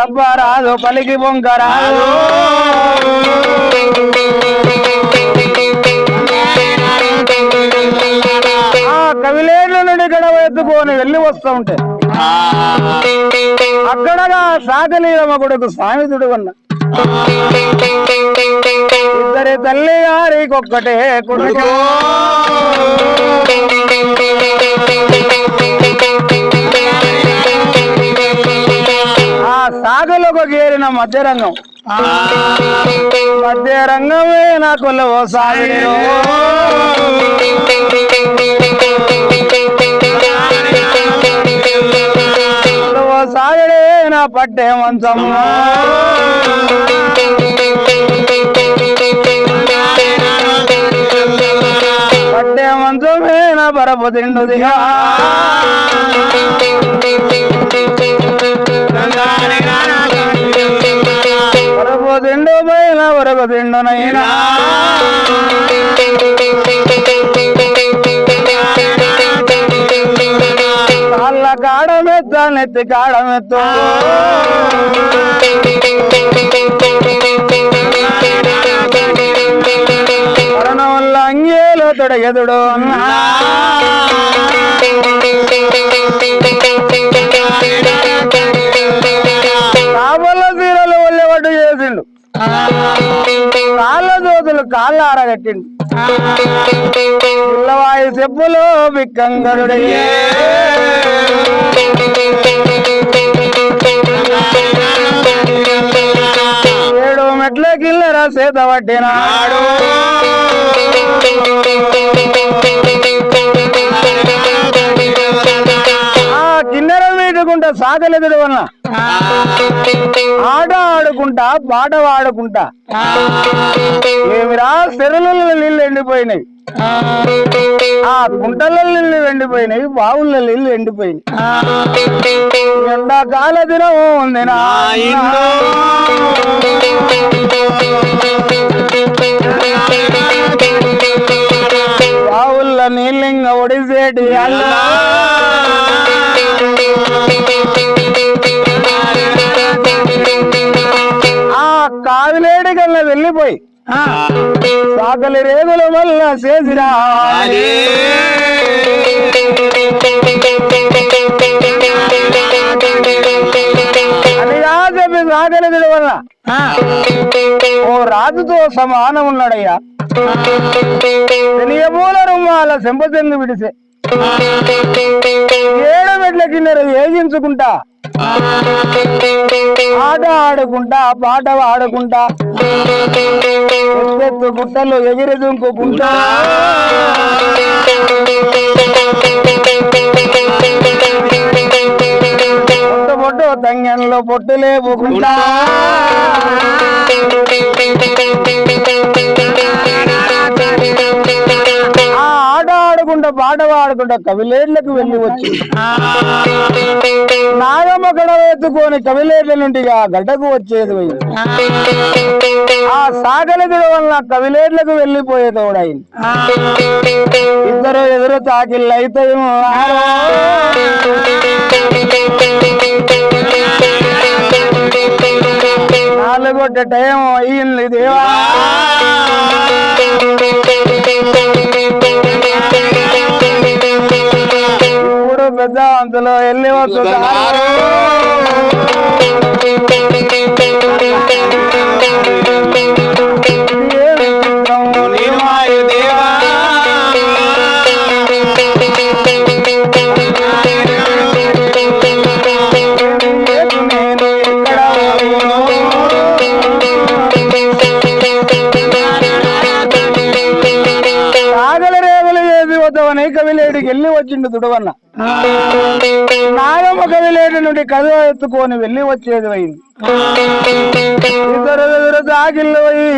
చెప్పరాదు పలికి బొంకరాదు ఆ కవిలేట్ల నుండి గడవ ఎత్తుకొని వెళ్ళి వస్తూ ఉంటే అక్కడగా సాకలీరమ్మ కొడుకు స్వామితుడు ఉన్న ఇద్దరి తల్లి గారికొక్కటే కొడుకు ఆ సాగలోకి చేరిన మధ్యరంగం మధ్యరంగమే నా కొల్లవో సాగి సాగడే నా పట్టే మంచం పట్టే మంచమే నా బరపు తిండుదిగా బరపు తిండు పైన వరకు తిండునైనా కాళ్ళ కాడమెత్త నెత్తి కాడమెత్తు మరణం వల్ల అంగేలో తొడగెదుడు కాబల్ల తీరలు ఒళ్ళెవడ్డు చేసిండు కాళ్ళ దోతులు కాళ్ళ ఆరగట్టిండు పిల్లవాయి చెప్పులో బిక్కంగరుడే ఏడు మెట్ల కిల్లరా సేత పట్టినాడు ఆ కిన్నెర వీడుకుంటా సాగలేదుడు వల్ల ఆట ఆడుకుంటా పాట పాడుకుంటా ఏమిరా చెరువుల నీళ్ళు ఎండిపోయినాయి ఆ కుంటల నీళ్ళు ఎండిపోయినాయి బావుల నీళ్ళు ఎండిపోయినాయి ఎండాకాల దినం ఉంది నా బావుల నీళ్ళింగ ఒడిసేటి ఆ కావిలేడి కల్లా వెళ్ళిపోయి సాకలి రేగుల వల్ల చేసిరా అదిగా చెప్పి సాకలిదుడి వల్ల ఓ రాజుతో సమానం ఉన్నాడయ్యా తెలియమూల రుమ్మాల సెంపచెంగు విడిసే ఏడు మెట్ల కిన్నెర ఏగించుకుంటా ఆట ఆడుకుంటా పాట పాడుకుంటా ఎత్తెత్తు గుట్టలు ఎగిరి దుంకుకుంటా పొట్టు పొట్టు తంగెంలో పొట్టు లేపుకుంటా ఆ ఆట ఆడుకుంటా పాట పాడుకుంటా కవిలేట్లకు వెళ్ళి వచ్చి నాగమ్మ గడవ ఎత్తుకొని కవిలేట్ల నుండి ఆ గడ్డకు వచ్చేది ఆ సాగలిదుడు వల్ల కవిలేట్లకు వెళ్ళిపోయేతోడైంది ఇద్దరు ఎదురు తాకిళ్ళు అయితే నాలుగొట్ట టైం అయ్యింది దేవా ఇప్పుడు పెద్ద అంతలో వెళ్ళి వస్తున్నారు కవిలేడికి వెళ్ళి వచ్చిండు దుడవన్న నాగమ్మ కవిలేడి నుండి కదువ ఎత్తుకొని వెళ్ళి వచ్చేది అయింది ఇద్దరు ఎదురు దాకిళ్ళు పోయి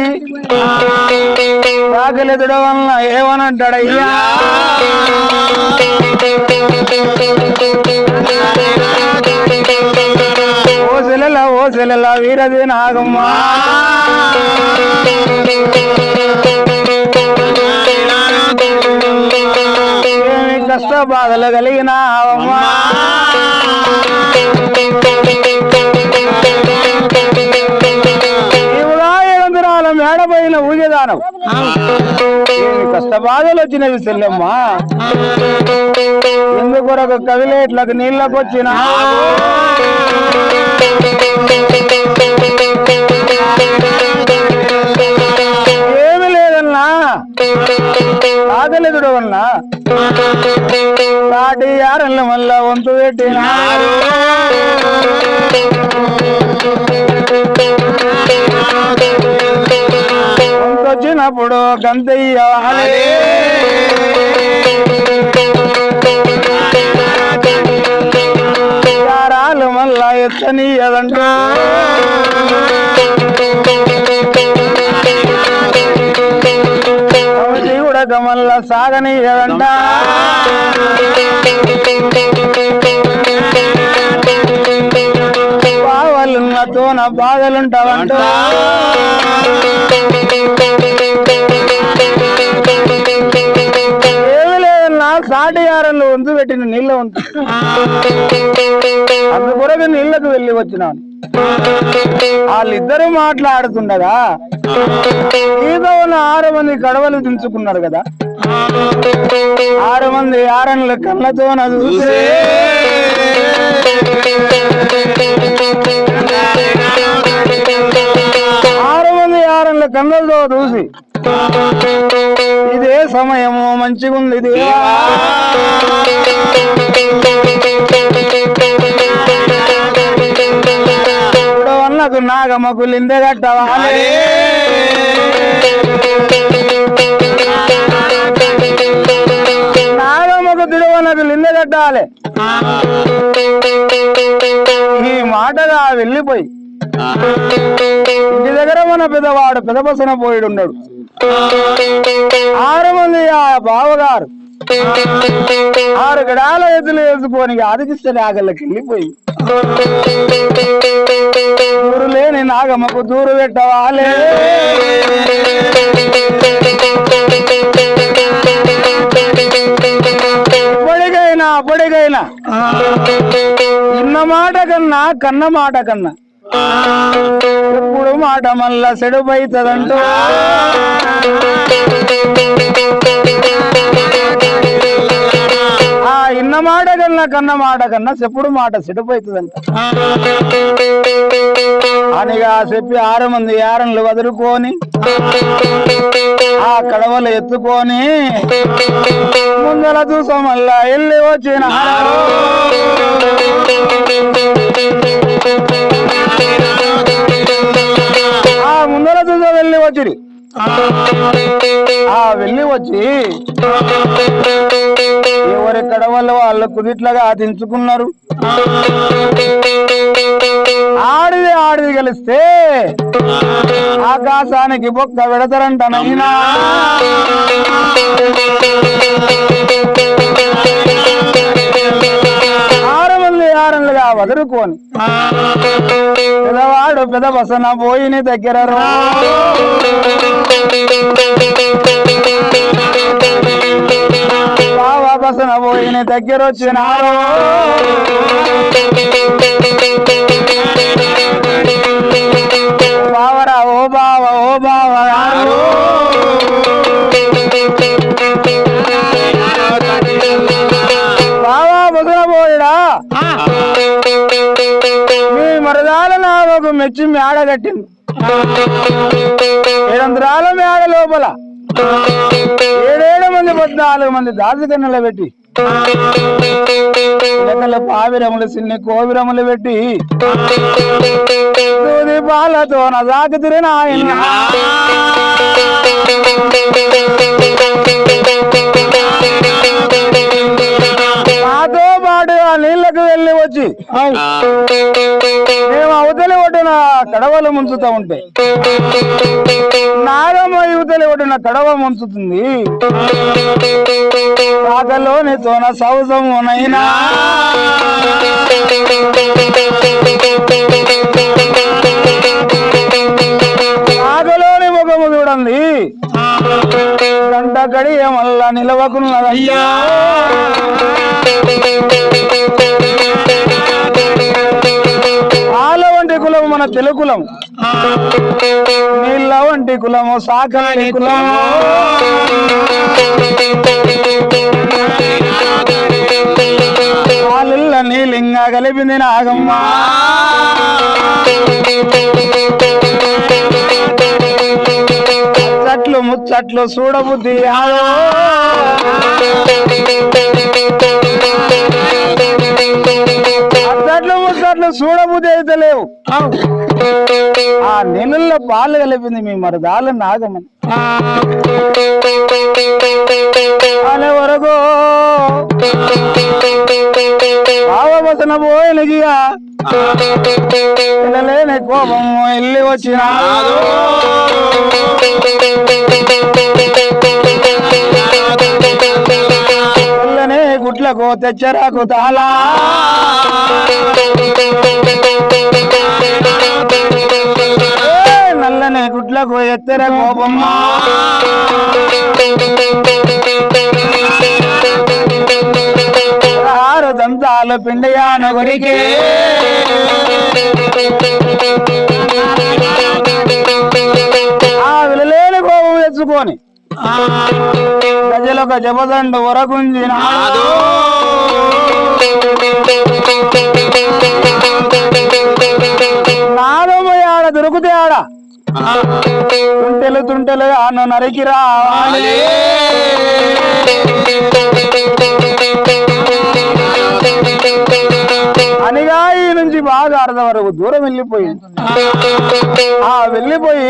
దాకిలి దుడవన్న ఏమనంటాడయ్యా ఓ సెలెల వీరది నాగమ్మ కష్ట బాధలు కలిగిన దానం కష్టబాధలు వచ్చినవి చెల్లెమ్మ ఎందుకొరకు కవిలేట్లకు నీళ్ళకు వచ్చిన ఏమి లేదన్నా ఆకలిదుడు అన్నా కాటి యారన్ల మళ్ళా వంతు పెట్టిన వచ్చినప్పుడు గంతయ్య యారాలు మళ్ళా ఎత్తనీయదంట జీవుడక మళ్ళా సాగనీయదంట బావలున్నతో నా బాధలుంటావంట ఏమి లేదన్నా సాటి యారన్లు వంతు పెట్టిన నీళ్ళ వంతు అందుకొరకు నీళ్లకు వెళ్ళి వచ్చినాను వాళ్ళిద్దరూ మాట్లాడుతుండగా ఈదో ఉన్న 6 మంది కడవలు దించుకున్నారు కదా 6 మంది యారన్ల కళ్ళతో చూసే 6 మంది యారన్ల కళ్ళతో చూసి ఇదే సమయము మంచిగుంది అన్నకు నాగమ్మకు లిందె కట్టవాలి నాగమ్మకు దిడవన్నకు లిందె కట్టాలి ఈ మాటగా వెళ్ళిపోయి ఇంటి దగ్గర మన పెద్దవాడు పెదపసన పోయిడు ఉన్నాడు 6 మంది ఆ బావగారు 6 గడాల ఎద్దులు వేసుకొని ఆదికిస్తే నాగళ్ళకి వెళ్ళిపోయి దూరు లేని నాగమ్మకు దూరు పెట్టవాలే పొడిగైనా ఇన్న మాట కన్నా కన్న మాట కన్నా ఎప్పుడు మాట మళ్ళా సెడుపైతదంటూ ఆ ఇన్న మాట కన్నా కన్న మాట కన్నా చెప్పుడు మాట సెడుపైతదంట అనిగా చెప్పి 6 మంది యారన్లు వదులుకొని ఆ కడవలు ఎత్తుకొని ముందల చూసా మళ్ళా వెళ్ళి వచ్చిన ఆ ముందర చూసా వెళ్ళి వచ్చి ఆ వెళ్ళి వచ్చి ఎవరి కడవలు వాళ్ళు కుదిట్లుగా దించుకున్నారు ఆడిది కలిస్తే ఆకాశానికి బొక్క పెడతారంట నైనా 6 మంది యారన్లుగా వదులుకొని పెదవాడు పెదబసన పోయిన దగ్గర బావా బసన పోయిన దగ్గర వచ్చినారు బావరా ఓ బావ బావా బసన పోయిడా మీ మరదాల నావకు మెచ్చి మేడ కట్టింది 700 మేడ లోపల 7 మంది 14 మంది దాసికన్నులు పెట్టి లెక్కల పావిరములు చిన్ని కోవిరములు పెట్టి దూది పాలతో నజాకుతిరి నాయన నాతో పాటుగా నీళ్లకు వెళ్ళి వచ్చి మేము అవతలి ఒడ్డున కడవలు ముంచుతా ఉంటే నాగమ్మ యువతలి ఒడ్డున కడవ ముంచుతుంది కాకలోని తోన సౌసమునైనా కాకలోని ముఖము చూడండి గంట గడియ మళ్ళా నిలవకున్నదయ్యా వాళ్ళ వంటి కులం మన తెలుకులం నీళ్ళ వంటి కులము సాకని కులము కాలిల్ల నీలింగ కలిపింది నాగమ్మ ముచ్చట్లు ముచ్చట్లు చూడబుద్ధి ముచ్చట్లు ముచ్చట్లు చూడబుద్ధి అయితే లేవు ఆ నీళ్ళల్లో పాలు కలిపింది మీ మరదాలు నాగమని అనే వరకు భావవసన పోయినగిగా పిల్లలేని కోపం వెళ్ళి వచ్చిన పిల్లనే గుట్లకు తెచ్చరాకు తాలా నల్లని గుట్లకు ఎత్తెర కోపమ్మ ఆరు దంతాలు పిండియాను గురికి ఆ విలలేని కోపం తెచ్చుకొని గజలొక జపదండు వరకుంజిన నాదమ్మ ఆడ దొరికితే ఆడ తుంటెలు తుంటెలు అన్న నరికిరా అనిగా ఈ నుంచి బాగా అర్ధ వరకు దూరం వెళ్ళిపోయింది ఆ వెళ్ళిపోయి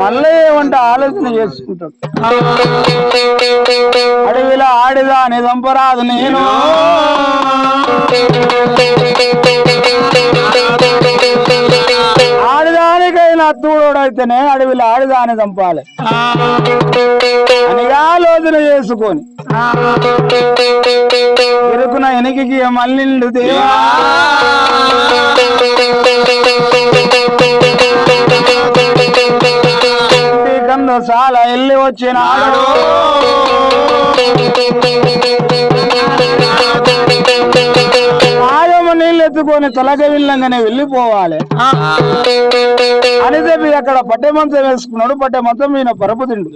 మళ్ళీ ఏమంటే ఆలోచన చేసుకుంటాడు అడవిలో ఆడిదా అని చంపరాదు నేను ఆడిదానికైనా అత్తుడైతేనే అడవిలో ఆడిదాని చంపాలి అనిగా ఆలోచన చేసుకొని ఇరుకున ఎనికి మళ్ళిండు దేవా కందు చాలా వెళ్ళి వచ్చిన ఆయమ్మ నీళ్ళు ఎత్తుకొని తలక విల్లంగానే వెళ్ళిపోవాలి అని చెప్పి అక్కడ పట్టె మంచం వేసుకున్నాడు. పట్టె మంచం ఈయన పరుపు తిండు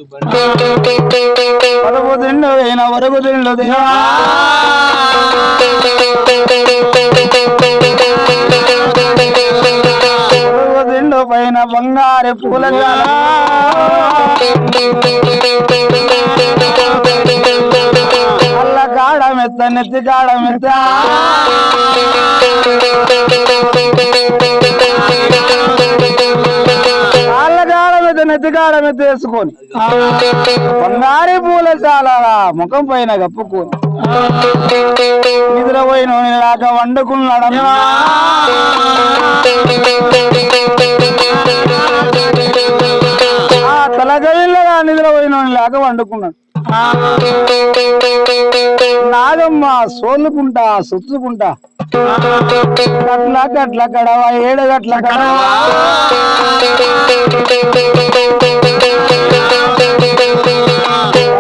ఈయన వరకు తిండు తిండు పైన బంగారు పూల అల్ల కాడ మెత్త నెత్తి కాడ మెత్త కాళ్ళ కాడ మెత్త నెత్తి కాడ మెత్త వేసుకొని బంగారు పూల చాలా ముఖం పైన కప్పుకొని నిద్రపోయిన లాగా వండుకున్నాడు. ఆ తలగవిల్లగా నిద్రపోయిన లాగా వండుకున్నాడు. నాగమ్మ సోలుకుంటా సొచ్చుకుంటా గట్ల గట్ల కడవ 7 గట్ల కడవ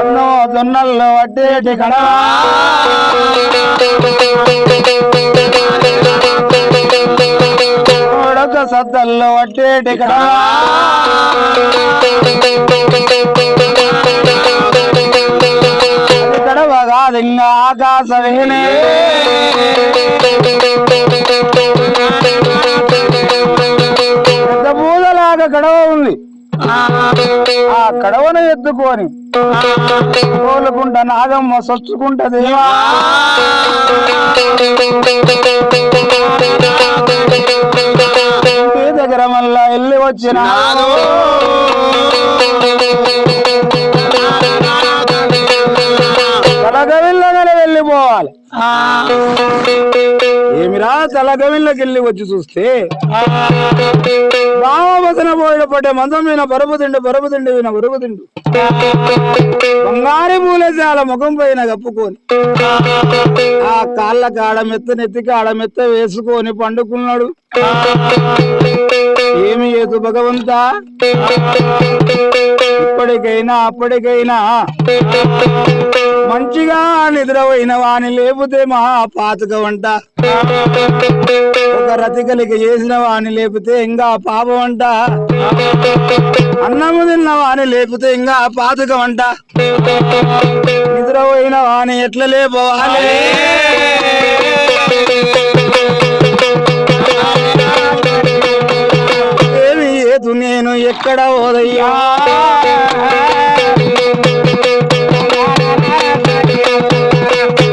అన్నో జొన్నల్లో అట్టేటి కడవ ఉడక సద్దల్లో అట్టేటి కడవ కడవ కాదు ఇంకా ఆకాశవేనే పెద్ద పూజలాగా కడవ ఉంది. ఆ కడవను ఎత్తుకొని తోలుకుంటా నాగమ్మ సొచ్చుకుంటా దేవా ఇంటి దగ్గర మళ్ళా వెళ్ళి వచ్చిన తలగవిల్లగానే వెళ్ళిపోవాలి. ఏమిరా తలగవిల్లకి వెళ్ళి వచ్చి చూస్తే బావసన పోయిన పట్టే మంచం మీద బరుపు తిండు విన బరుపు తిండు బంగారు పూలేసి అలా ముఖం పైన కప్పుకొని ఆ కాళ్ళ కాడ మెత్త నెత్తి కాడ మెత్త వేసుకొని పండుకున్నాడు. ఏమి ఏదు భగవంతా ఇప్పటికైనా అప్పటికైనా మంచిగా నిద్రపోయిన వాని లేకపోతే మా పాతక వంట ఒక అతికలిక చేసిన వాణి లేపితే ఇంకా పాపం అంట, అన్నము తిన్న వాణి లేపితే ఇంకా పాతకం అంట, నిద్రపోయిన వాణి ఎట్లా లేపోవాలి, ఏమి ఏదు నేను ఎక్కడ ఓదయ్యా,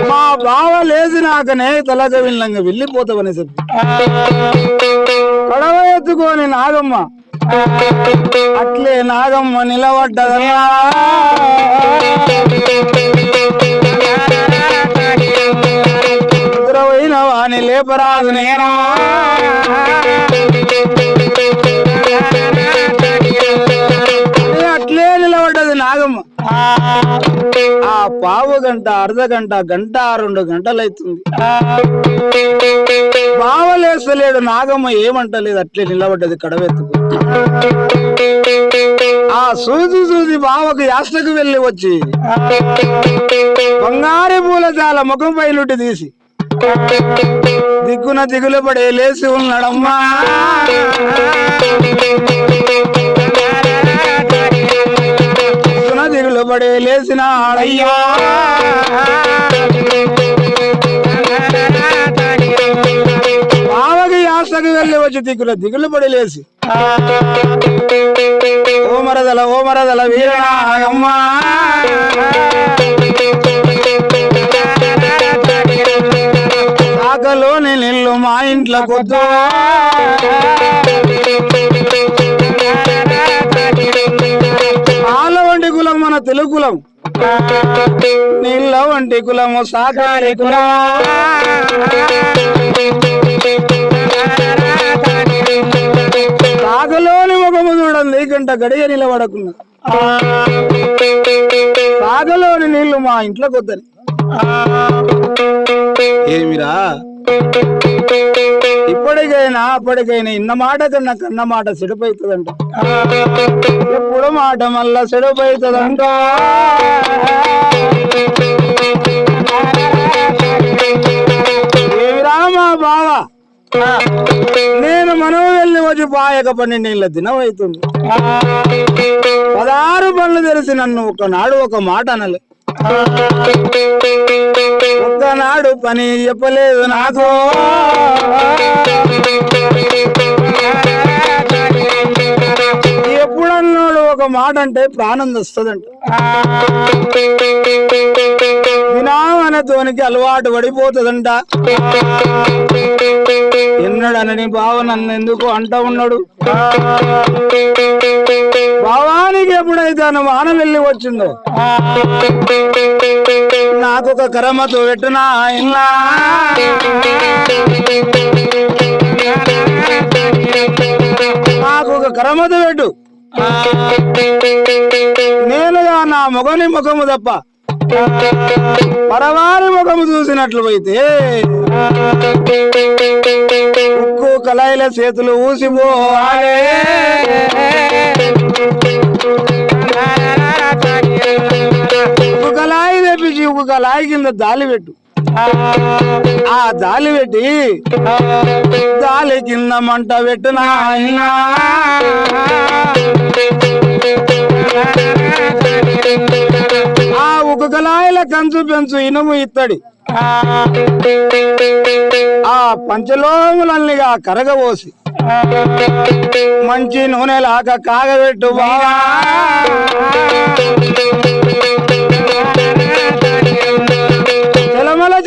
మా బావ లేచినాకనే తలక విల్లంగా వెళ్ళిపోతావని చెప్పి కడవ ఎత్తుకొని నాగమ్మ అట్లే నాగమ్మ నిలబడ్డదన్నా, నిద్రపోయిన వాణి లేపరాదు నేనా, అట్లే నిలబడ్డది నాగమ్మ. ఆ పావు గంట అర్ధ గంట గంట 2 గంటలు అవుతుంది, బావలేస్తలేడు. నాగమ్మ ఏమంటలేదు, అట్లే నిలబడ్డది కడవెత్తుకు. ఆ సూది బావకు యాస్టకు వెళ్ళి వచ్చి బంగారు పూల చాల ముఖం పైనుండి తీసి దిక్కున దిగులు పడే లేచి ఉన్నాడమ్మా, దిగులు పడే లేచిన ఆడయ్యా, బావకి యాసకు వెళ్ళి వచ్చి దిగులు పడి లేచి ఓ మరదల వీరనాగమ్మా, సాకలోని నిల్లు మా ఇంట్లో కొద్దు, పాల వంటి కులం మన తెలుగు కులం, నీళ్ళ వంటి కులము సాకారి కులం, సాగలోని ముఖము చూడండి గంట గడియ నిలబడకున్నా, సాగలోని నీళ్లు మా ఇంట్లో కొద్దని. ఏమిరా ఇప్పటికైనా అప్పటికైనా ఇన్న మాట కన్నా కన్న మాట చెడుపైతుందంట, ఎప్పుడు మాట మళ్ళా చెడుపైతుందంట. ఏమిరా మా బావ, నేను మనం వెళ్ళి వచ్చి పాయక 12 దినం అవుతుంది, 16 పనులు తెలిసి నన్ను ఒకనాడు ఒక మాట అనలే, ఒక్కనాడు పని చెప్పలేదు నాకు, ఎప్పుడన్నాడు ఒక మాట అంటే ప్రాణం వస్తుందంట. వినామనతోనికి అలవాటు పడిపోతుందంట. ఎన్నడనని బావ నన్ను ఎందుకు అంటా ఉన్నాడు, భావానికి ఎప్పుడైతే అనుమానం వెళ్ళి వచ్చిందో నాకొక కరమతో పెట్టునా ఇన్నా, నాకు ఒక కరమతో పెట్టు, నేనుగా నా మొగని ముఖము తప్ప పరవారి ముఖము చూసినట్లు అయితే ఉక్కు కళాయిల చేతులు ఊసిపోవాలే, ఉక్కు కళాయి తెప్పించి ఉక్కు కళాయి కింద దాలి పెట్టు, ఆ దాలి పెట్టి దాలి కింద మంట పెట్టునా, ఆ ఉక్కు కళాయిల కంచు పెంచు ఇనుము ఇత్తడి ఆ పంచలోములన్నీగా కరగబోసి మంచి నూనెలాగా కాగబెట్టు బావా,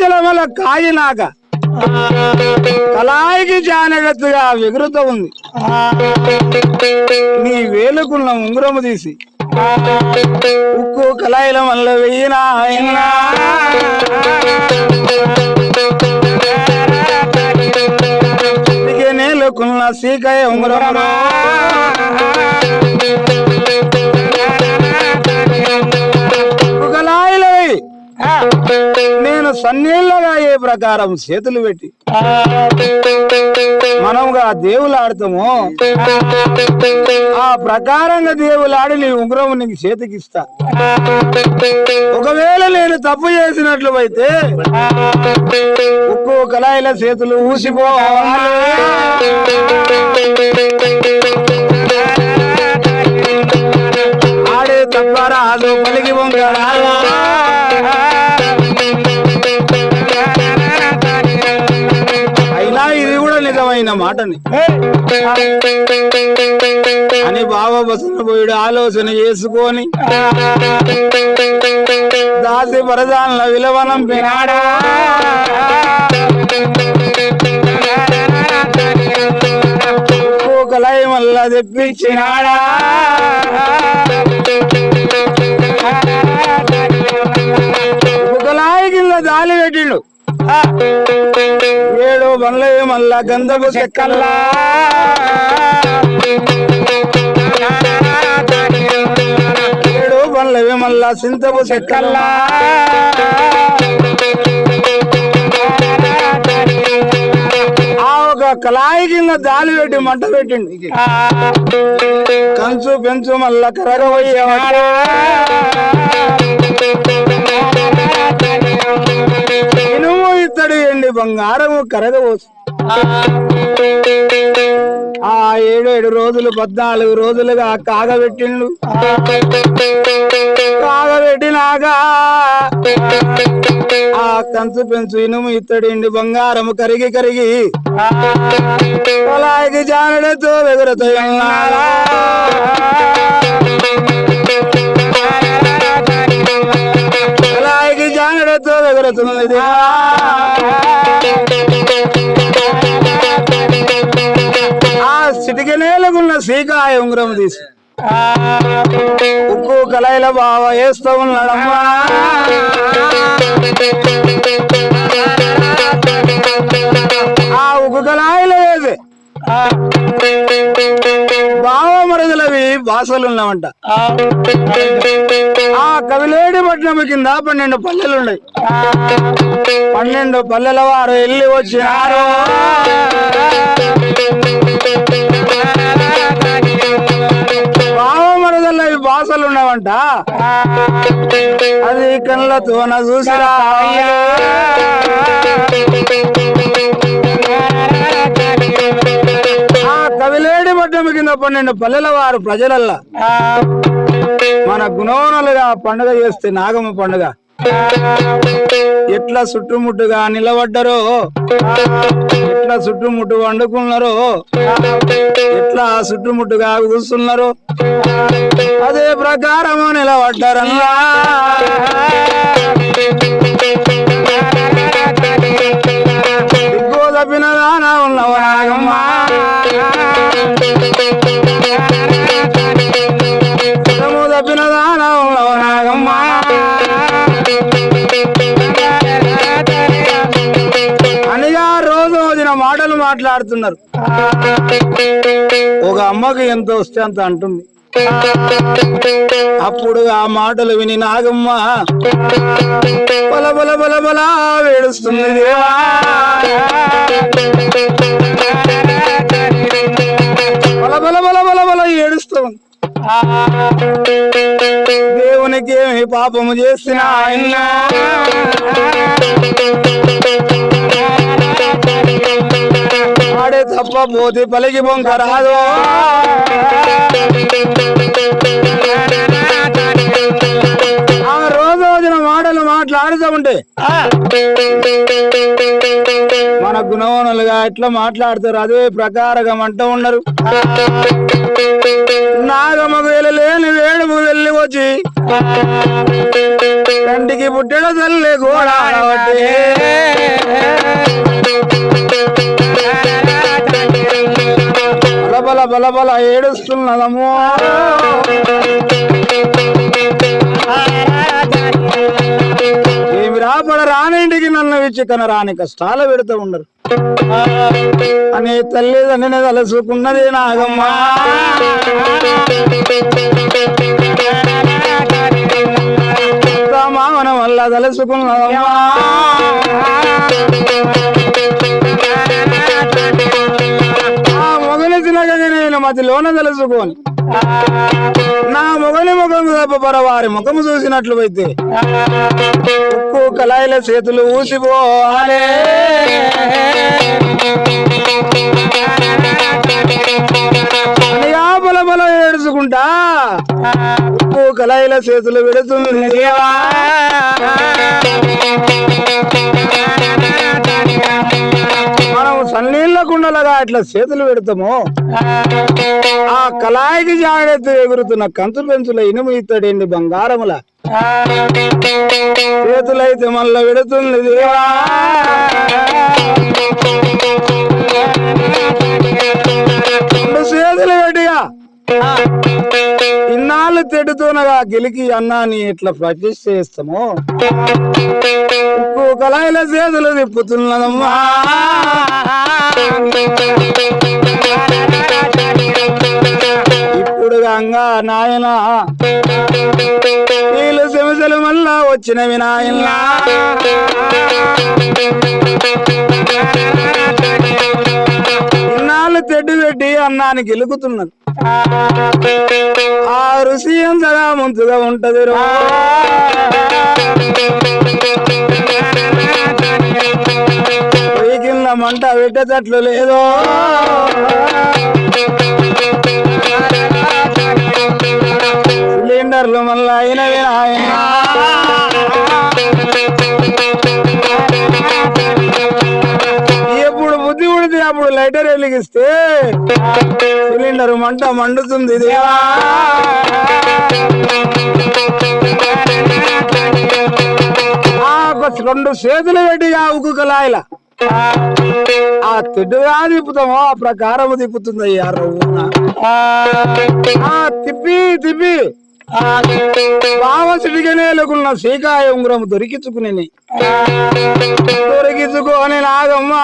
జలమల కాగినాక కళాయికి జానగత్తుగా ఎగురుతూ ఉంది. నీ వేలుకున్న ఉంగురము తీసి ఉక్కు కళాయిల వల్ల వెయ్యినా నేలుకున్న సీకాయ ఉంగురము కళాయిలవి నేను సన్నీళ్ళగా ఏ ప్రకారం చేతులు పెట్టి మనముగా దేవులాడతాము ఆ ప్రకారంగా దేవులాడి నీ ఉంగరం నీకు చేతికిస్తా. ఒకవేళ నేను తప్పు చేసినట్లు అయితే ఉక్కు కళాయిల చేతులు ఊసిపోవాలి. ఆడే తప్పరాదు పలికి వంగరాదు అయినా ఇది కూడా నిజమైన మాటని అని బావ బసనపోయుడు ఆలోచన చేసుకొని దాసి పరదాన్ల విలువనం పినాడా కలయి మళ్ళా తెప్పించినాడా కలాయి కింద జాలి పెట్టిండు 7 బండ్లు మళ్ళా గంధపు చెక్కల్లా 7 బండ్లు మళ్ళా సింతపు చెక్కల్లా ఆ ఒక కలాయి కింద జాలి పెట్టి మంట పెట్టిండు కంచు పెంచు మళ్ళా కరగబోయేవాడా ఇనుము ఇత్తడి ఎండి బంగారము కరగవచ్చు ఆ 7 రోజులు 14 రోజులుగా కాగబెట్టిండు కాగబెట్టినాక ఆ కంచు పెంచు ఇనుము ఇత్తడి ఎండి బంగారము కరిగి కరిగి పొలాయికి జానడతో ఎగురుతాయి పొలాయికి జానడతో ఎగురుతున్నది ఆ సిటికి నేలకున్న సీకాయ ఉంగరం తీసి ఉక్కు కలయిల బావ వేస్తూ ఉన్నాడమ్మా ఆ ఉక్కు కళాయిలో వేసి బావ మరదలవి భాషలున్నామంట ఆ కవిలేడి పట్నం కింద 12 పల్లెలున్నాయి 12 పల్లెల వారు వెళ్ళి వచ్చినారు బావ మరదలవి భాషలు ఉన్నావంట అది కళ్ళతోన చూసిరా ఆ కవిలేడి పట్టణం కింద 12 పల్లెల వారు ప్రజలల్లా మన గుణోనలుగా పండుగ చేస్తే నాగమ్మ పండుగ ఎట్లా చుట్టుముట్టుగా నిలబడ్డరో ఎట్లా చుట్టుముట్టు వండుకున్నారో ఎట్లా చుట్టుముట్టుగా కూర్చున్నారో అదే ప్రకారము నిలబడ్డారన్నా దిగ్గు తప్పిన దానా ఉన్నవ నాగమ్మ తప్పిన దానా ఉన్నవ నాగమ్మ అనిగా రోజు రోజున మాటలు మాట్లాడుతున్నారు ఒక అమ్మకి ఎంత వస్తే అంత అంటుంది అప్పుడు ఆ మాటలు విని నాగమ్మ బల బల బల బల వేడుస్తుంది దేవా బల బల బల బల బల ఏడుస్తుంది దేవునికి ఏమి పాపము చేసిన ఆయన ఆడే తప్ప పోతే పలికి బొంక రాదు ఆ రోజు రోజున మాటలు మాట్లాడుతూ ఉంటే మన గుణవనులుగా ఎట్లా మాట్లాడతారు అదే ప్రకారంగా అంటూ ఉన్నారు నాగమ్మకు వెళ్ళలేని వేడుకు వెళ్ళి వచ్చి కంటికి పుట్టెడ తల్లి కూడా బలబల బలబల ఏడుస్తున్నదమ్మో ఏమి రాపడ రానింటికి నన్ను ఇచ్చి కన రాని కష్టాలు పెడుతూ ఉండరు అనే తల్లిదండ్రిని తలసుకున్నది నాగమ్మ మామన వల్ల తలసుకున్నదమ్మా ఆ మొగలి తినగా నేను మధ్యలోన తలుసుకొని నా మొగలి ముఖము తప్ప పరవారి ముఖము చూసినట్లు అయితే ఉక్కు కళాయిల చేతులు ఊసిపోవాలే కళాయిల చేతులు పెడుతుంది దేవా మనం సన్నీళ్ళ కుండలుగా ఇట్లా చేతులు పెడతాము ఆ కళాయికి జాగ్రత్త ఎగురుతున్న కంచు పెంచుల ఇనుము ఇత్తడండి బంగారముల చేతులైతే మళ్ళా పెడుతుంది దేవా రెండు చేతులు పెట్టిగా ఇన్నాళ్ళు తెడ్డుతోనగా గెలికి అన్నాన్ని ఇట్లా ప్రతిష్ఠ చేస్తాము ఉప్పు కళాయిల చేతులు తిప్పుతున్నదమ్మా ఇప్పుడు గంగా నాయన వీళ్ళు సమస్యలు మళ్ళా వచ్చినవి నాయన ఇన్నాళ్ళు తెడ్డు పెట్టి అన్నాన్ని గెలుకుతున్నది ఆ రుచి ఎంతగా ముందుగా ఉంటది కింద మంట పెట్టేటట్లు లేదో సిలిండర్లు మళ్ళా అయినవి ఆయన ఎప్పుడు బుద్ధి ఉడితే అప్పుడు లైటర్ వెలిగిస్తే సిలిండర్ మంట మండుతుంది దేవా రెండు చేతులు పెట్టి ఆ ఉక్కు కళాయిల ఆ తెడ్డుగా తిప్పుతామో ఆ ప్రకారం తిప్పుతుంది అయ్యా రవ్వున తిప్పి తిప్పి బావ సిడిగనేలుకున్న సీకాయ ఉంగరం దొరికించుకుని నాగమ్మా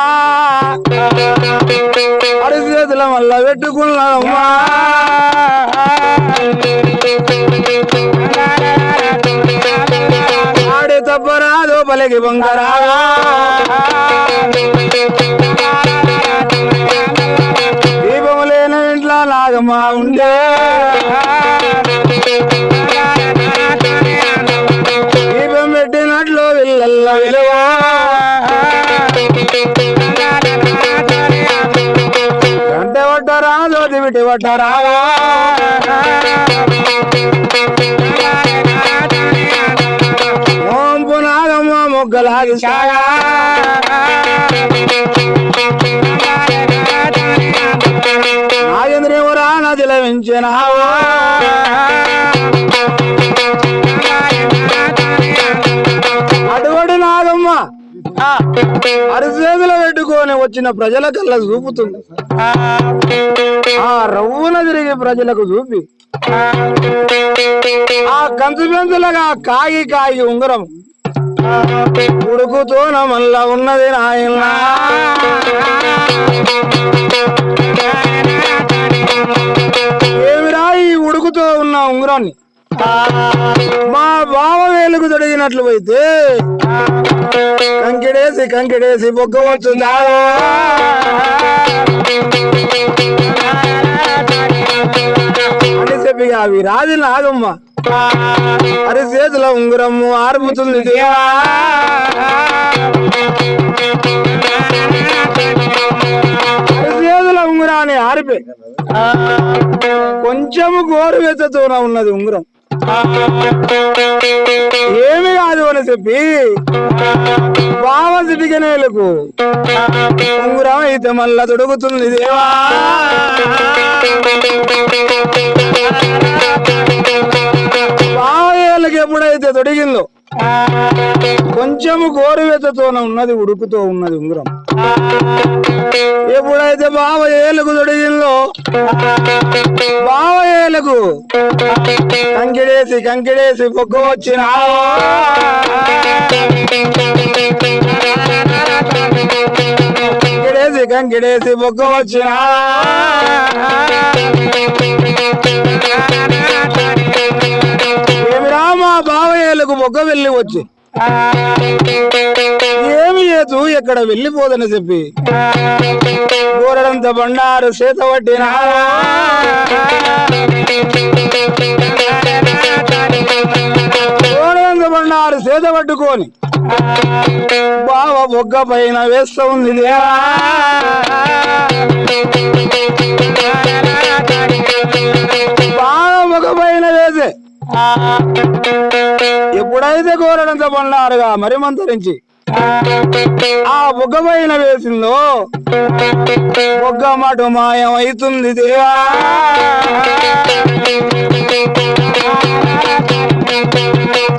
అడి చేతుల మళ్ళా పెట్టుకున్నామ్మా ఆడే తప్పరాదో పలికి బంగారా దీపము లేని ఇంట్లో నాగమ్మ ఉండే దీపం పెట్టినట్లు విల్లల్లో విలువా గంటె పట్టరాదో దివిటి పట్టరాగా ఓంపు నాగమ్మ మొగ్గలాగి సాగా నాగేంద్రేమరా నదిల వెంచిన అటువంటి నాగమ్మ అరిసేతులు పెట్టుకొని వచ్చిన ప్రజల కల్లా చూపుతుంది ఆ రవ్వున తిరిగి ప్రజలకు చూపి ఆ కంచు పెంచులుగా కాగి కాగి ఉంగరం ఉడుకుతోన మళ్ళా ఉన్నది నాయన ఏమిరా ఈ ఉడుకుతో ఉన్న ఉంగరాన్ని మా బావ వేలుకు తొడిగినట్లు అయితే కంకిడేసి బొగ్గవచ్చు అని చెప్పిగా అవి రాజు నాగమ్మ అరి చేతుల ఉంగరము ఆర్పుతుంది దేవా అరి చేతుల ఉంగరాన్ని ఆరిపే కొంచెము గోరువెచ్చతోన ఉన్నది ఉంగరం ఏమి కాదు అని చెప్పి బావ సిటికనేలకు ఉంగరం అయితే మళ్ళా తొడుగుతుంది దేవా బావయ్యలకు ఎప్పుడైతే తొడిగిందో కొంచెము గోరువెచ్చతోన ఉన్నది ఉడుకుతో ఉన్నది ఉంగరం ఎప్పుడైతే బావయ్యలకు తొడిగిందో బావయ్యలకు కంకిడేసి పొక్క వచ్చిన కంకిడేసి పొక్క వచ్చిన ఏమిరా మా బావయ్యలకు మొగ్గ వెళ్ళి వచ్చి ఏమి చేతు ఎక్కడ వెళ్ళిపోదని చెప్పి గోరడంత బండారు చేత పట్టిన గోరడంత బండారు చేత పట్టుకొని బావ మొగ్గ పైన వేస్తూ ఉంది బావ మొగ్గ పైన వేసే బుగ్గలంత పన్నారుగా మరి మంతరించి ఆ బుగ్గ పైన వేసిందో బుగ్గ మటు మాయం అవుతుంది దేవా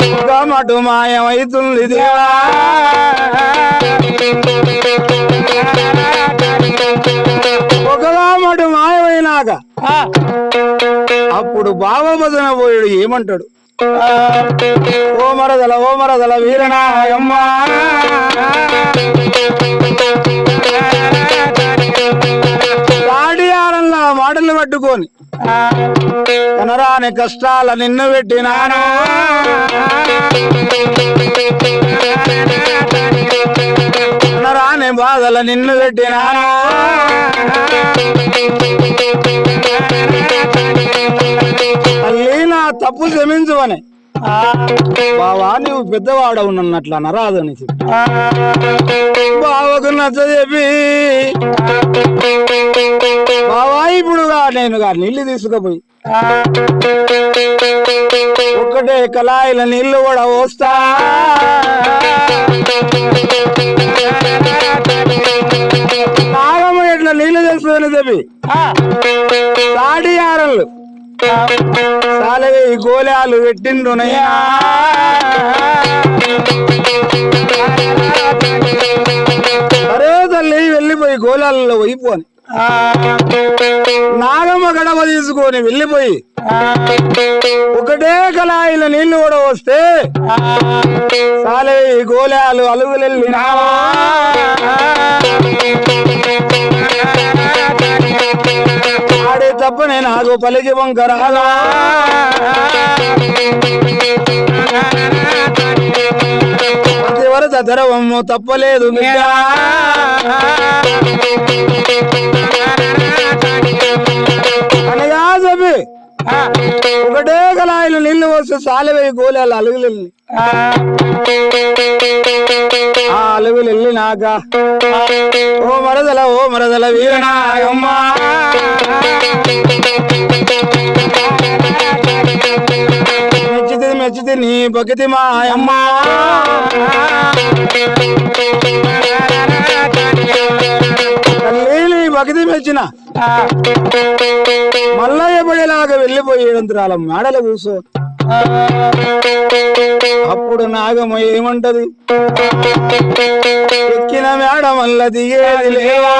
బుగ్గ మటు మాయం అవుతుంది దేవా బుగ్గగా మటు మాయమైనాక అప్పుడు బావమదన పోయాడు ఏమంటాడు ఓ మరదల వీరనాయమ్మ ఆరంలా మాటలు పట్టుకొని కనరాని కష్టాల నిన్ను పెట్టినాను కనరాని బాధల నిన్ను పెట్టినాను తల్లి నా తప్పు క్షమించువని బావా నువ్వు పెద్దవాడవు నన్నట్లా నరాదని చెప్పి బావకు నచ్చ చెప్పి బావా ఇప్పుడు నేను నీళ్లు తీసుకుపోయి ఒక్కటే కళాయిల నీళ్లు కూడా పోస్తా నాగమ్మ ఎట్లా నీళ్లు తెస్తుందని చెప్పి తాడి ఆరలు సాలవే గోళాలు పెట్టిండునయ్యా అరే తల్లి వెళ్ళిపోయి గోళాలలో పోయిపోని నాగమ్మ గడప తీసుకొని వెళ్ళిపోయి ఒకటే కళాయిల నీళ్లు కూడా వస్తే సాలవే గోళాలు అలుగులెళ్ళినా ఆడే తప్పనే నాకు పలికి వంకరాలా వరద ధరవమ్ము తప్పలేదు అనగా చెప్పి ఒకటే కళాయిలు నీళ్లు వస్తే సాలవే గోళాలు అలుగులెళ్ళి ఆ అలుగులు వెళ్ళినాక ఓ మరదల వీరనాయమ్మ మెచ్చితి నీ భక్తి మాయమ్మ తల్లి నీ భక్తి మెచ్చిన మళ్ళా ఎప్పుడేలాగా వెళ్ళిపోయేంతరాల మేడలు కూసో అప్పుడు నాగమ్మ ఏమంటది ఎక్కిన మేడ మళ్ళా దిగేది లేవా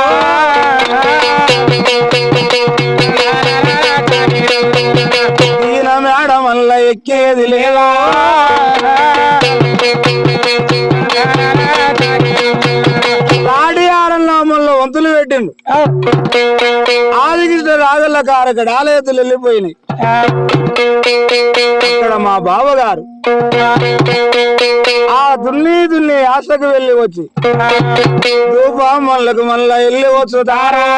దిగిన మేడ మళ్ళా ఎక్కేది లేవా తాడి ఆరంలో మళ్ళీ వంతులు పెట్టిండు ఆదికృష్ణ రాగల్ల కారకడ ఆలయతులు వెళ్ళిపోయినాయి అక్కడ మా బావగారు ఆ దున్ని ఆశకు వెళ్ళి వచ్చి ధూపమ్మలకు మళ్ళా వెళ్ళి వచ్చు తారా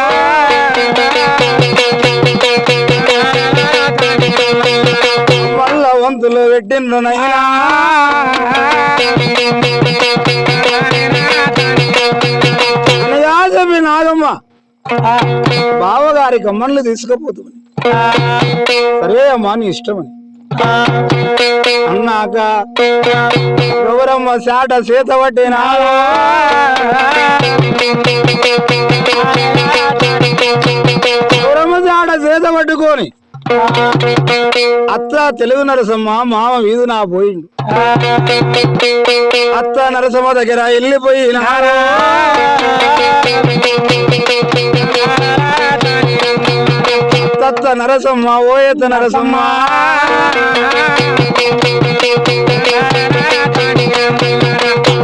మళ్ళా వంతులు పెట్టిండ్రు నైనా చెప్పి నాగమ్మ బావగారి కమ్మన్లు తీసుకుపోతుంది సరే అమ్మా నీ ఇష్టమని అన్నాక గౌరమ్మ శాట చేత పట్టినా గౌరమ్మ శాట చేత పట్టుకొని అత్త తెలుగు నరసమ్మ మామ వీధు నా పోయిండు అత్త నరసమ్మ దగ్గర వెళ్ళిపోయినా తత్త నరసమ్మ ఓయత నరసమ్మ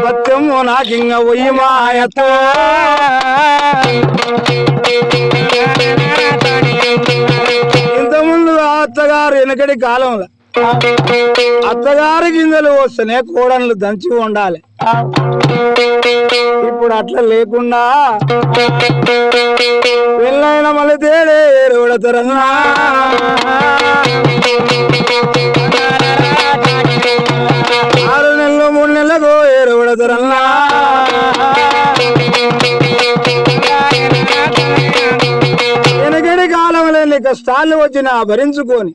బత్తెమ్ము నాకింగ ఒయ్యి మాయత్త ఇంతకుముందు అత్తగారు వెనకటి కాలంలో అత్తగారి గింజలు వస్తేనే కోడన్లు దంచి ఉండాలి ఇప్పుడు అట్లా లేకుండా పెళ్ళైన మళ్ళీ తేడే ఏరుడతారన్నా 6 నెలలు 3 నెలలకు ఏరుడతారన్నా వెనకటి కాలంలో కష్టాలు వచ్చినా భరించుకొని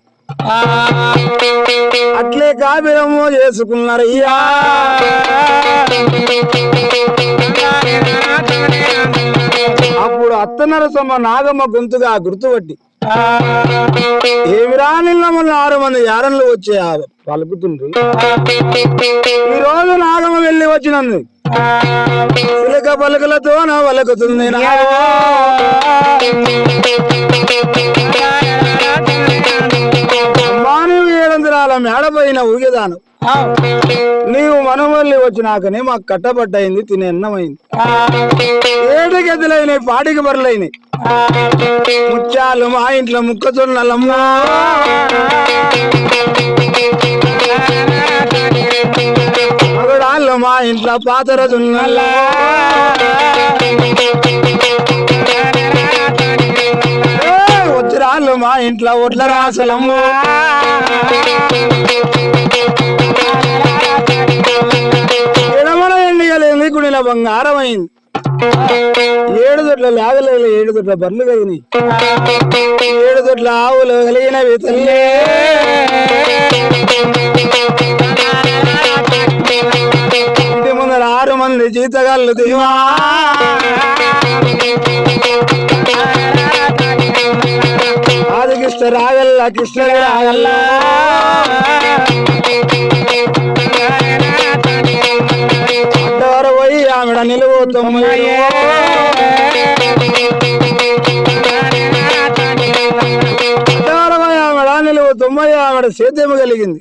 అట్లే కాపురము చేసుకున్నారు అయ్యా. అప్పుడు అత్తనరసమ్మ నాగమ్మ గొంతుగా గుర్తుపట్టి ఏమిరా నిన్న మొన్న 6 మంది యారన్లు వచ్చే పలుకుతుండ్రు. ఈ రోజు నాగమ్మ వెళ్ళి వచ్చినందు చిలక పలుకులతో నా వలకుతుంది. నీవు 700 మేడపైన ఊగేదాను. నీవు మనవల్లి వచ్చినాకనే మాకు కట్టబట్టయింది, తినే అన్నమైంది. 7 గదులైనవి, పాటికి బర్రెలైనవి. ముత్యాలు మా ఇంట్లో ముక్కజొన్నలమ్మా, మగడాళ్ళు మా ఇంట్లో పాతరజున్నల్లా, వచ్చిరాళ్ళు మా ఇంట్లో ఒడ్ల రాసలమ్మా, ఎడమల ఎండిగలేని గుడిన బంగారమైంది. 7 దొడ్ల లాగలేదు, 7 దొడ్ల బర్లు కలిగినాయి, 7 దొడ్ల ఆవులు కలిగినవి తల్లే. ఇంటి ముందర 6 మంది జీతగాళ్ళు దివా, ఆదికృష్ణ రాగల్ల, కృష్ణ రాగల్ల, అడ్డవర పోయి ఆమెడ నిలువు 9. ఆమెడ నిలువు 90. ఆమెడ సేద్యము కలిగింది.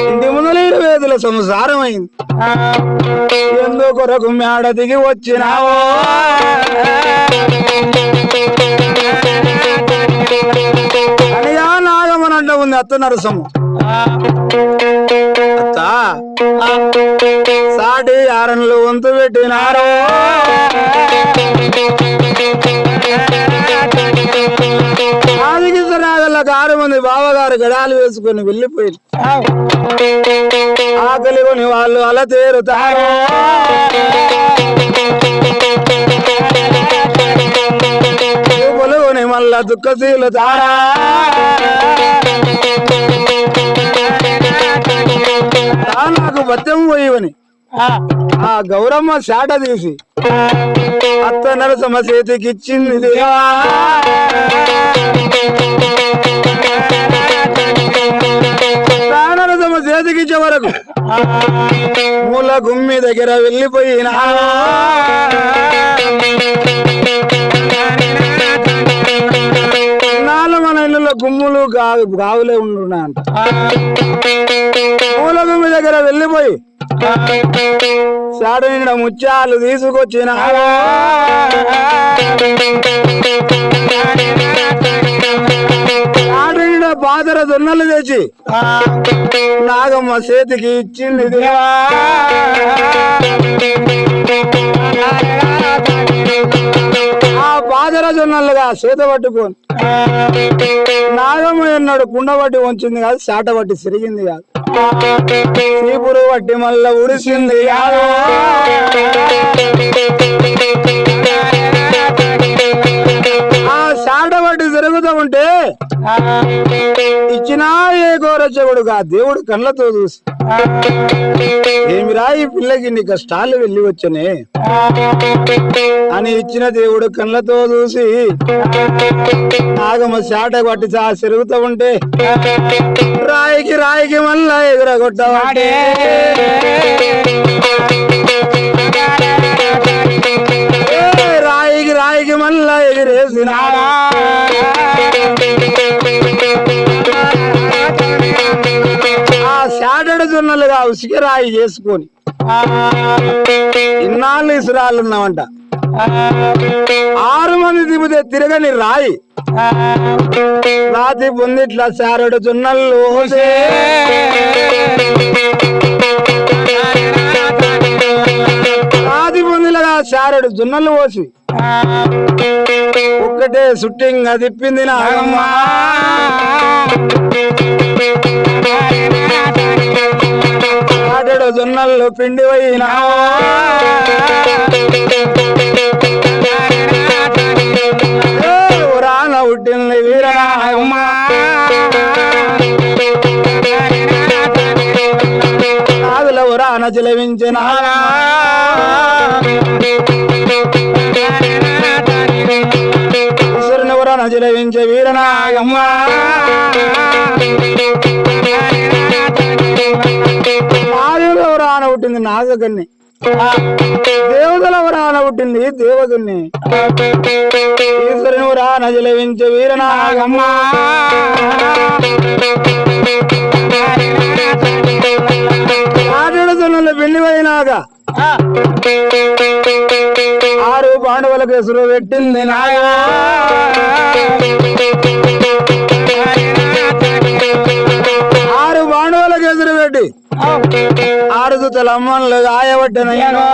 ఇంటి ముందర 20 వేదుల సంసారం అయింది. ఎందు కొరకు మేడ దిగి వచ్చినావో, అనియా నాగమనంట ఉంది అత్త నరసమ్మ. అత్త సాటి యారన్లు వంతు పెట్టినారో, ఆదికిసరాగల్ల 6 మంది బావగారు గడాలు వేసుకొని వెళ్ళిపోయింది. ఆకలి కొని వాళ్ళు అలా తేరుతారు. పొలుగుని మళ్ళా దుఃఖశీలు తారా, నాకు బత్యం పోయివని ఆ గౌరమ్మ శాట తీసి అత్త నరసమ్మ చేతికి ఇచ్చింది. దేవా నరసమ్మ చేతికి ఇచ్చే వరకు మూల గుమ్మి దగ్గర వెళ్ళిపోయినా, మన ఇళ్ళలో గుమ్ములు గావులే ఉండున్నాయంట. మూల గుమ్మి దగ్గర వెళ్ళిపోయి శాడ నిండా ముత్యాలు తీసుకొచ్చిన, శాడ నిండా పాతర దొన్నలు తెచ్చి నాగమ్మ చేతికి ఇచ్చింది. దేవా ఆ పాదర జొన్నలుగా చేత పట్టుకొని నాగమ్మ ఎన్నాడు కుండ పట్టి వంచింది కాదు, శాట పట్టి సిరిగింది కాదు, చీపురు పట్టి మళ్ళా ఉరిసింది కాదు. ఆ శాట పట్టి తిరుగుతూ ఉంటే ఇచ్చినా ఏ గోరచ్చగుడుగా దేవుడు కళ్ళతో చూసి, ఏమిరా ఈ పిల్లకి నీ కష్టాలు వెళ్ళి వచ్చనే అని ఇచ్చిన దేవుడు కళ్ళతో చూసి నాగమ్మ శాట పట్టి తిరుగుతూ ఉంటే రాయికి రాయికి మళ్ళా ఎగురగొట్టవాడే, రాయికి రాయికి మళ్ళా ఎగిరేసినాడా. ఆ శాటడు జొన్నలుగా ఉసికి రాయి చేసుకొని ఇన్నాళ్ళు ఇసురాళ్ళు ఉన్నామంట. 6 మంది దిగితే తిరగని రాయి రాతి పొందిట్లా శారడు జొన్నలు రాతి పొందిలగా శారడు జొన్నలు పోసి ఒక్కటే సుట్టింగ్ తిప్పింది నాగమ్మ. శారడు జొన్నలు పిండి పోయినా రాన ఉట్టింది వీరనాగమ్మ. నచలవించిన ఈశ్వరునివరా నచలవించే వీరనాగమ్మ నాగేవరా ఆన పుట్టింది నాగకన్ని దేవతలవరా ఆన పుట్టింది దేవకన్ని ఈశ్వరునివరా నచలవించే వీరనాగమ్మ ఆటడుతున్న పెళ్లి పోయినాక 6 పాండవుల కేసులు పెట్టింది నాగా 6 పాండవుల కేసులు పెట్టి 6 దుతల అమ్మలు గాయబట్టినయ్యాను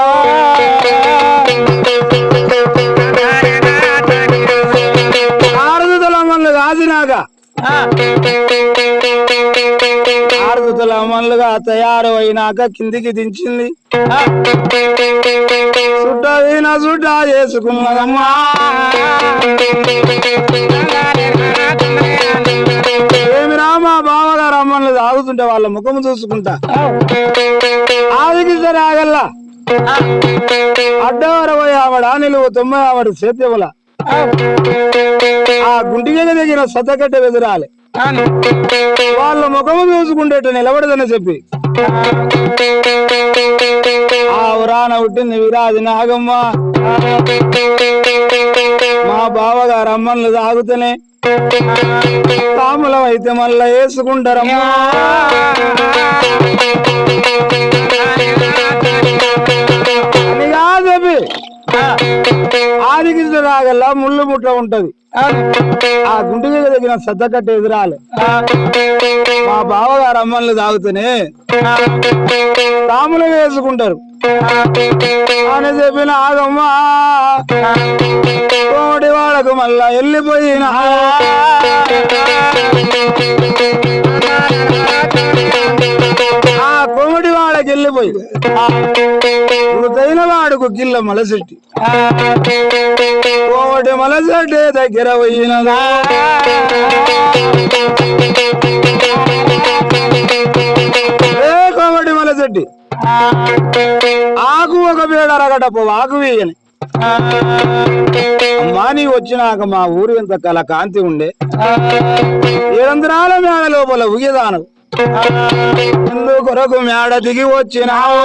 6 దుతల అమ్మలు కాసినాక 6 దుతల అమ్మలుగా తయారు అయినాక కిందికి దించింది సుట్ట వీణ సుట్ట చేసుకున్నదమ్మా ఏమి రామా బావగారు అమ్మలు తాగుతుంటే వాళ్ళ ముఖం చూసుకుంటా ఆదికి రాగల్లా అడ్డ 60 ఆవిడ నిలువ 90 ఆవిడ సేత్యముల ఆ గుంటిగా దగ్గర సతకట్ట వెదురాలి వాళ్ళ ముఖము చూసుకుంటేట నిలబడదని చెప్పి ఆ ఉరాన పుట్టింది విరాది నాగమ్మ మా బావగారు అమ్మలు తాగుతూనే తాములం అయితే మళ్ళా వేసుకుంటారమ్మా అని కాదు ఆదికి రాగల్లా ముళ్ళు ముట్ట ఉంటది ఆ గుంటి మీద దగ్గర సద్దకట్ట ఎదురాలి మా బావగారు అమ్మల్ని తాగుతూనే తాములు వేసుకుంటారు అని చెప్పిన ఆగమ్మ కోటి వాళ్ళకు మళ్ళా వెళ్ళిపోయిన ఆ కోమటి వాడకి వెళ్ళిపోయి మృతైన వాడుకు గిల్ల మలసెట్టి కోమటి మలసెట్టి దగ్గర పోయినదా కోమటి మలసెట్టి ఆకు ఒక బేడ అరగటప్పు ఆకు వేయని అమ్మా నీ వచ్చినాక మా ఊరు ఎంత కల కాంతి ఉండే 700 మేడ లోపల ఉగిదాను ఎందు కొరకు మేడ దిగి వచ్చినావు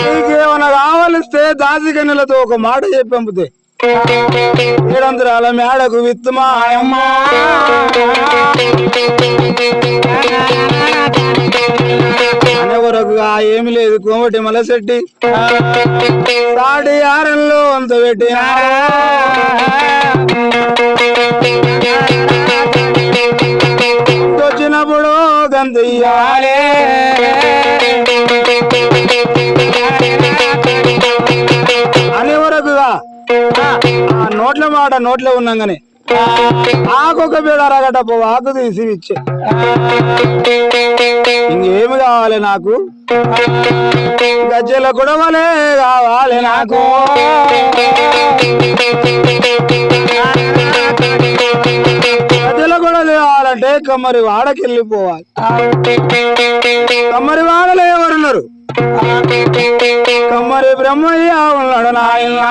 నీకేమన్నా కావలిస్తే దాసికన్నులతో ఒక మాట చెప్పి పంపితే 700 మేడకు విత్తుమా అమ్మా అనే వరకుగా ఏమి లేదు కోమటి మలసెట్టి సాడి ఆరంలో అంత పెట్టి వచ్చినప్పుడు గంతయ్యాలే అనే వరకుగా ఆ నోట్ల మాట నోట్లో ఉన్నాగానే ఆకొక బేడ అరగటప్పు ఆకు తీసి ఇచ్చే ఇంకేమి కావాలి నాకు గజ్జల కుడవలే కావాలి నాకు గజ్జల కుడవలు కావాలంటే కమ్మరి వాడకి వెళ్ళిపోవాలి కమ్మరి వాడలో ఎవరున్నారు కమ్మరి బ్రహ్మయ్య ఉన్నాడు నాయన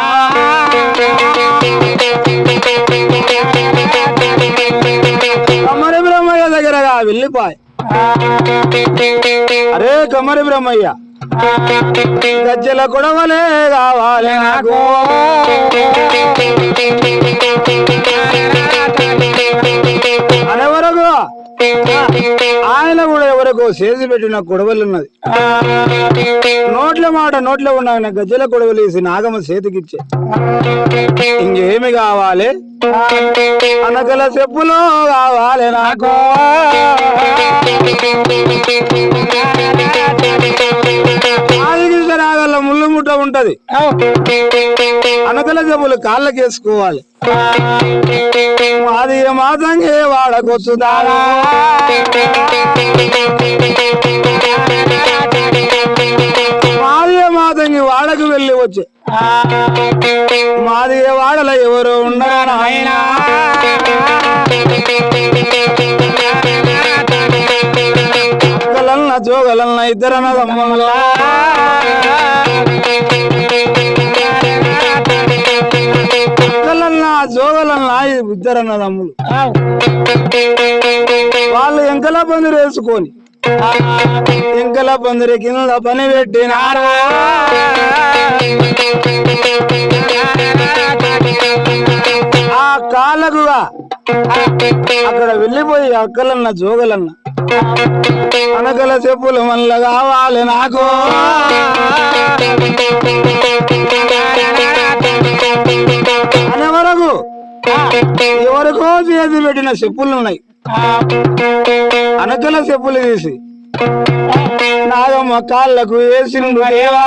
కమ్మరి బ్రహ్మయ్య దగ్గరగా వెళ్ళిపోయి అరే కమ్మరి బ్రహ్మయ్య గజ్జల కొడవలే కావాలి నాకు అనే వరకు ఆయన కూడా ఎవరికో చేసి పెట్టిన కొడవలు ఉన్నది నోట్ల మాట నోట్లో ఉన్న గజ్జల కొడవలు వేసి నాగమ్మ చేతికిచ్చే ఇంకేమి కావాలి అనకల చెప్పులు కావాలి నాకు ఆదికృష్ణరాగల్ల ముళ్ళు ముట్ట ఉంటది అనకల చెప్పులు కాళ్ళకేసుకోవాలి మాది మాతంగే వాడకొచ్చుదారా మాదిగ మాతంగి వాడకు వెళ్ళి వచ్చి మాదిగ వాడల ఎవరు ఉండరా నాయనా జోగలన్న ఇద్దరన్నదమ్ములా అక్కలన్న జోగలన్న ఇద్దరన్నదమ్ములు వాళ్ళు ఎంకల పందిరి వేసుకొని ఎంకల పందిరి కింద పని పెట్టినారా ఆ కాళ్ళకుగా అక్కడ వెళ్ళిపోయి అక్కలన్న జోగలన్న అనకల చెప్పులు మళ్ళా కావాలి నాకు అనే వరకు ఎవరికో చేసి పెట్టిన చెప్పులు ఉన్నాయి అనకల చెప్పులు తీసి నాగమ్మ కాళ్ళకు వేసిండు దేవా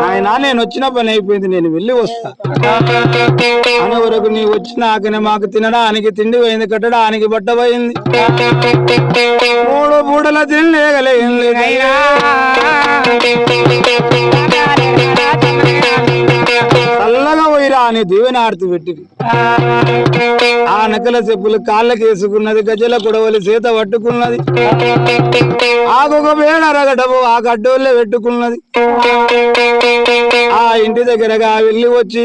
ఆయన నేను వచ్చిన పని అయిపోయింది నేను వెళ్ళి వస్తా అనే వరకు నీ వచ్చినాకనే మాకు తినడానికి తిండి పోయింది కట్టడానికి బట్ట పోయింది 3 పూటల తినలేగలేదు చల్లగా పోయిరా అని దీవెనార్తి పెట్టింది ఆ నకల చెప్పులు కాళ్ళకి వేసుకున్నది గజల కొడవలి చేత పట్టుకున్నది ఆకొక వేడ రగడము ఆ గడ్డోళ్ళే పెట్టుకున్నది ఆ ఇంటి దగ్గరగా వెళ్ళి వచ్చి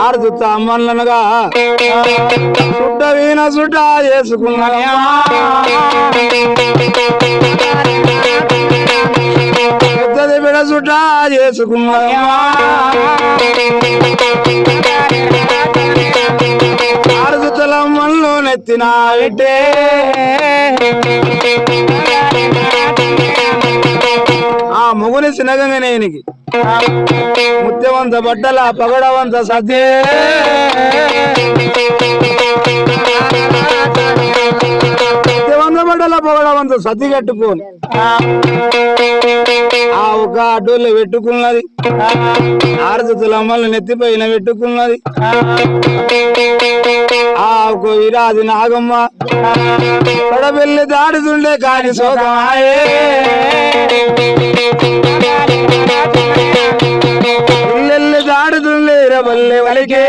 ఆరుదుత్త అమ్మలనగా సుట్ట వీణ సుట్ట వేసుకున్నది పెద్దది బిడ సుట్ట చేసుకున్నది ఆరుదుత్తలమ్మల్లో నెత్తిన పెట్టే ఆ ముగుని సినగంగనేనికి ముత్యవంత బట్టల పగడవంత సద్దే ముత్యవంత బట్టల పగడవంత సద్ది కట్టుకోని ఆ ఒక అడ్డోళ్ళు పెట్టుకున్నది ఆరుతుల అమ్మలు నెత్తిపైన పెట్టుకున్నది ఆ ఒక విరాది నాగమ్మ పడబెల్లి దాడుతుండే కాని సోకమాయే ఇల్లెల్లి దాడుతుండే రబల్లె వలికే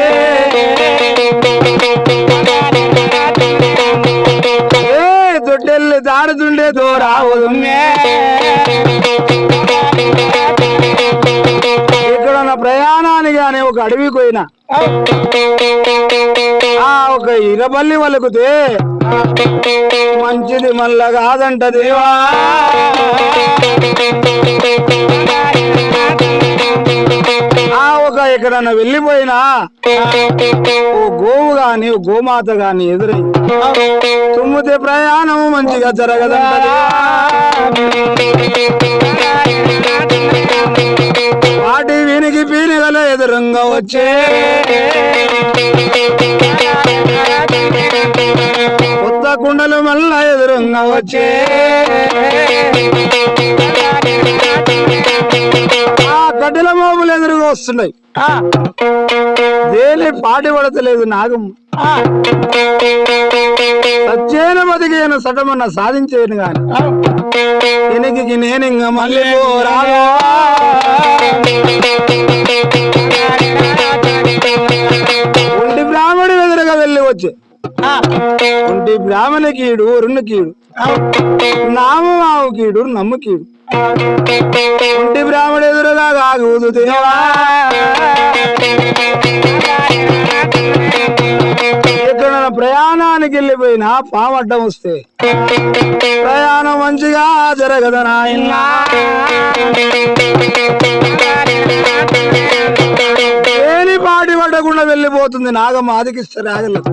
దొడ్డెల్లి దాడుతుండే దూరావుదుమ్మే ఇక్కడ ప్రయాణానికి కానీ ఒక అడవికి పోయినా ఆ ఒక ఇరబల్లి వలుకుతే మంచిది మళ్ళా కాదంట దేవా ఆ ఒక ఎక్కడన్నా వెళ్ళిపోయినా ఓ గోవు గాని గోమాత గాని ఎదురై తుమ్మితే ప్రయాణం మంచిగా జరగదంట వాటి వీనికి పీనిగల ఎదురంగా వచ్చే కొత్త కుండలు మళ్ళా ఎదురంగా వచ్చే ఆ కట్టెల మోపులు ఎదురుగా వస్తున్నాయి దేని పాటి పడతలేదు నాగమ్మ సచ్చేన బతికేను సటమన్న సాధించేను గాని ఎనికి నేనింగ మళ్ళీ రాగా ఒంటి బ్రాహ్మణి ఎదురుగా వెళ్ళి వచ్చే ఒంటి బ్రాహ్మణ కీడు రుణు కీడు నామమావు కీడు నమ్ము కీడు ఒంటి బ్రాహ్మణ ఎదురుగా కాగుదు దేవా ఎక్కడ ప్రయాణానికి వెళ్ళిపోయినా పామడ్డం వస్తే ప్రయాణం మంచిగా జరగదు నాయన ఏని పాటి పడకుండా వెళ్ళిపోతుంది నాగమ్మ ఆదికిస్తే రాగలేదు